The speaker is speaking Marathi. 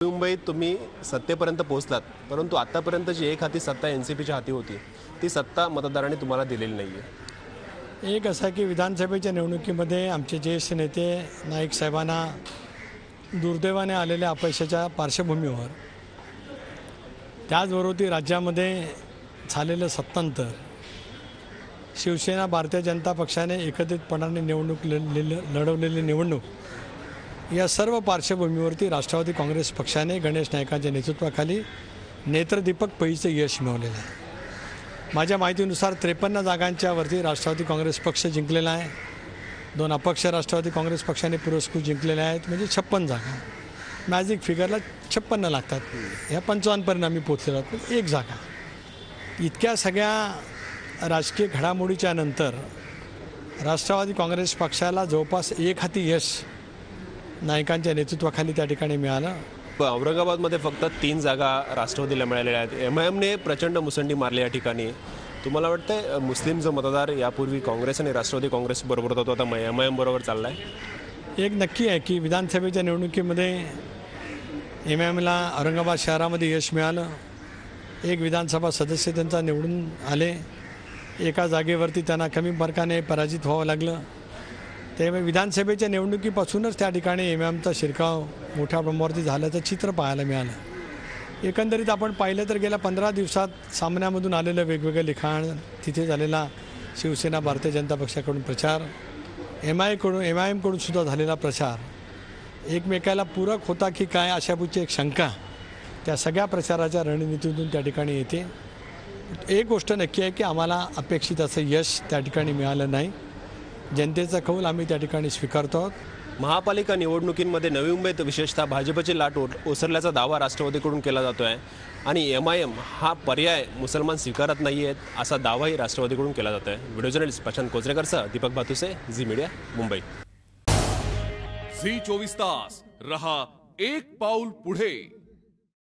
मुंबईत तुम्ही सत्तेपर्यंत पोहोचलात, परंतु आतापर्यंत जी एक हाती सत्ता एनसीपीच्या हाती होती, ती सत्ता मतदारांनी तुम्हाला दिलेली नाहीये। एक असा की विधानसभेच्या निवडणुकीमध्ये आमचे ज्येष्ठ नेते नाईक साहेबांना दुर्दैवाने आलेल्या अपयशाच्या पार्श्वभूमीवर, त्याचबरोबर ती राज्यामध्ये झालेलं सत्तांतर, शिवसेना भारतीय जनता पक्षाने एकत्रितपणाने निवडणूक लढवलेली निवडणूक, या सर्व पार्श्वभूमीवरती राष्ट्रवादी काँग्रेस पक्षाने गणेश नाईकांच्या नेतृत्वाखाली नेत्रदीपक पैसे यश मिळवलेलं आहे। माझ्या माहितीनुसार 53 जागांच्या वरती राष्ट्रवादी काँग्रेस पक्ष जिंकलेला आहे। 2 अपक्ष राष्ट्रवादी काँग्रेस पक्षाने पुरस्कृत जिंकलेल्या आहेत, म्हणजे 56 जागा। मॅजिक फिगरला 56 लागतात, ह्या 55 पर्यंत आम्ही पोचलेलो आहोत, पण एक जागा। इतक्या सगळ्या राजकीय घडामोडीच्या नंतर राष्ट्रवादी काँग्रेस पक्षाला जवळपास एक हाती यश नाईकांच्या नेतृत्वाखाली त्या ठिकाणी मिळालं। औरंगाबादमध्ये फक्त 3 जागा राष्ट्रवादीला मिळालेल्या आहेत। एमआयएमने प्रचंड मुसंडी मारली या ठिकाणी। तुम्हाला वाटतंय मुस्लिम जो मतदार यापूर्वी काँग्रेस आणि राष्ट्रवादी काँग्रेस बरोबर होता, आता एमआयएम बरोबर चाललाय? एक नक्की आहे की विधानसभेच्या निवडणुकीमध्ये एमआयएमला औरंगाबाद शहरामध्ये यश मिळालं। एक विधानसभा सदस्य त्यांचा निवडून आले, एका जागेवरती त्यांना कमी फरकाने पराजित व्हावं लागलं। त्यामुळे विधानसभेच्या निवडणुकीपासूनच त्या ठिकाणी एमआयएमचा शिरकाव मोठ्या प्रमाणावरती झाल्याचं चित्र पाहायला मिळालं। एकंदरीत आपण पाहिलं तर गेल्या 15 दिवसात सामन्यामधून आलेलं वेगवेगळं लिखाण, तिथे झालेला शिवसेना भारतीय जनता पक्षाकडून प्रचार, एमआयएमकडून सुद्धा झालेला प्रचार एकमेकाला पूरक होता की काय अशापुढची एक शंका त्या सगळ्या प्रचाराच्या रणनीतीतून त्या ठिकाणी येते। एक गोष्ट नक्की आहे की आम्हाला अपेक्षित असं यश त्या ठिकाणी मिळालं नाही। जनतेचा कौल आम्ही त्या ठिकाणी स्वीकारतो आहोत। महापालिका निवडणुकीमध्ये नवी मुंबईत विशेषतः भाजपची लाट ओसरल्याचा दावा राष्ट्रवादीकडून केला जातोय आणि एमआयएम हा पर्याय मुसलमान स्वीकारत नाही आहेत असा दावाही राष्ट्रवादीकडून केला जातोय। व्हिडिओ जर्नलिस्ट प्रशांत कोचरेकरसह दीपक भातुसे, झी मीडिया, मुंबई। झी 24 तास रहा एक पाऊल पुढे।